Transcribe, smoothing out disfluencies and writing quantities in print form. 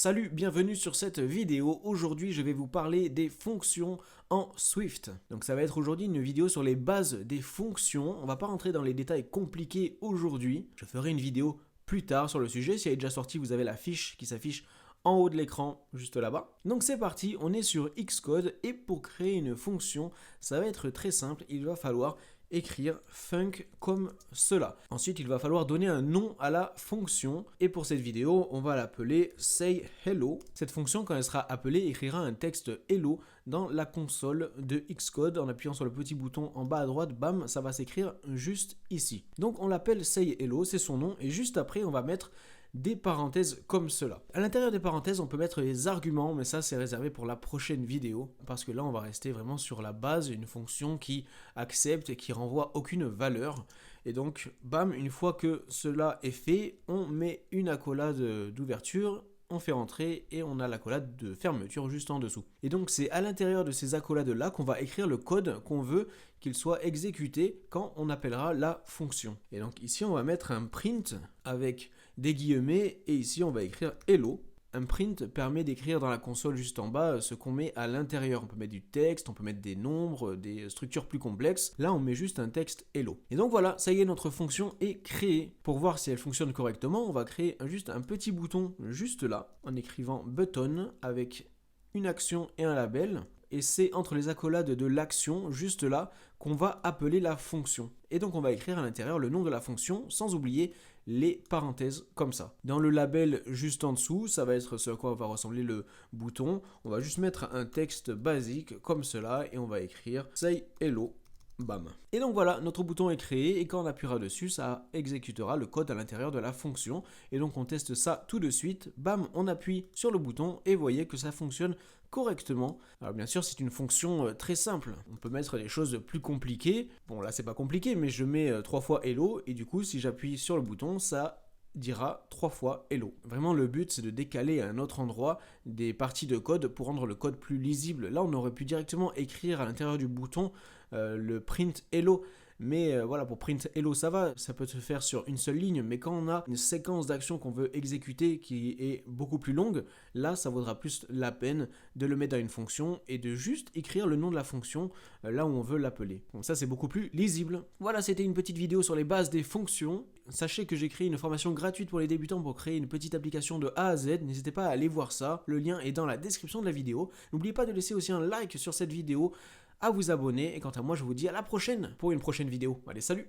Salut, bienvenue sur cette vidéo. Aujourd'hui, je vais vous parler des fonctions en Swift. Donc ça va être aujourd'hui une vidéo sur les bases des fonctions. On va pas rentrer dans les détails compliqués aujourd'hui. Je ferai une vidéo plus tard sur le sujet. Si elle est déjà sortie, vous avez la fiche qui s'affiche en haut de l'écran, juste là-bas. Donc c'est parti, on est sur Xcode et pour créer une fonction, ça va être très simple. Il va falloir écrire func comme cela. Ensuite, il va falloir donner un nom à la fonction et pour cette vidéo, on va l'appeler sayHello. Cette fonction, quand elle sera appelée, écrira un texte hello dans la console de Xcode en appuyant sur le petit bouton en bas à droite, bam, ça va s'écrire juste ici. Donc on l'appelle sayHello, c'est son nom et juste après, on va mettre des parenthèses comme cela. À l'intérieur des parenthèses, on peut mettre les arguments, mais ça c'est réservé pour la prochaine vidéo, parce que là on va rester vraiment sur la base, une fonction qui accepte et qui renvoie aucune valeur. Et donc, bam, une fois que cela est fait, on met une accolade d'ouverture, on fait rentrer et on a l'accolade de fermeture juste en dessous. Et donc c'est à l'intérieur de ces accolades-là qu'on va écrire le code qu'on veut qu'il soit exécuté quand on appellera la fonction. Et donc ici on va mettre un print avec des guillemets et ici on va écrire hello. Un print permet d'écrire dans la console juste en bas ce qu'on met à l'intérieur. On peut mettre du texte, on peut mettre des nombres, des structures plus complexes. Là, on met juste un texte hello. Et donc voilà, ça y est, notre fonction est créée. Pour voir si elle fonctionne correctement, on va créer juste un petit bouton juste là, en écrivant button avec une action et un label. Et c'est entre les accolades de l'action, juste là, qu'on va appeler la fonction. Et donc on va écrire à l'intérieur le nom de la fonction, sans oublier les parenthèses comme ça. Dans le label juste en dessous, ça va être ce à quoi va ressembler le bouton. On va juste mettre un texte basique comme cela, et on va écrire « say hello ». Bam. Et donc voilà, notre bouton est créé et quand on appuiera dessus, ça exécutera le code à l'intérieur de la fonction. Et donc on teste ça tout de suite. Bam, on appuie sur le bouton et vous voyez que ça fonctionne correctement. Alors bien sûr, c'est une fonction très simple. On peut mettre des choses plus compliquées. Bon là, c'est pas compliqué, mais je mets 3 fois hello et du coup, si j'appuie sur le bouton, ça dira 3 fois hello. Vraiment le but c'est de décaler à un autre endroit des parties de code pour rendre le code plus lisible. Là on aurait pu directement écrire à l'intérieur du bouton le print hello. Mais voilà, pour print hello ça va, ça peut se faire sur une seule ligne, mais quand on a une séquence d'actions qu'on veut exécuter qui est beaucoup plus longue, là ça vaudra plus la peine de le mettre dans une fonction et de juste écrire le nom de la fonction là où on veut l'appeler. Donc ça c'est beaucoup plus lisible. Voilà, c'était une petite vidéo sur les bases des fonctions. Sachez que j'ai créé une formation gratuite pour les débutants pour créer une petite application de A à Z, n'hésitez pas à aller voir ça, le lien est dans la description de la vidéo. N'oubliez pas de laisser aussi un like sur cette vidéo, à vous abonner, et quant à moi je vous dis à la prochaine pour une prochaine vidéo. Allez, salut!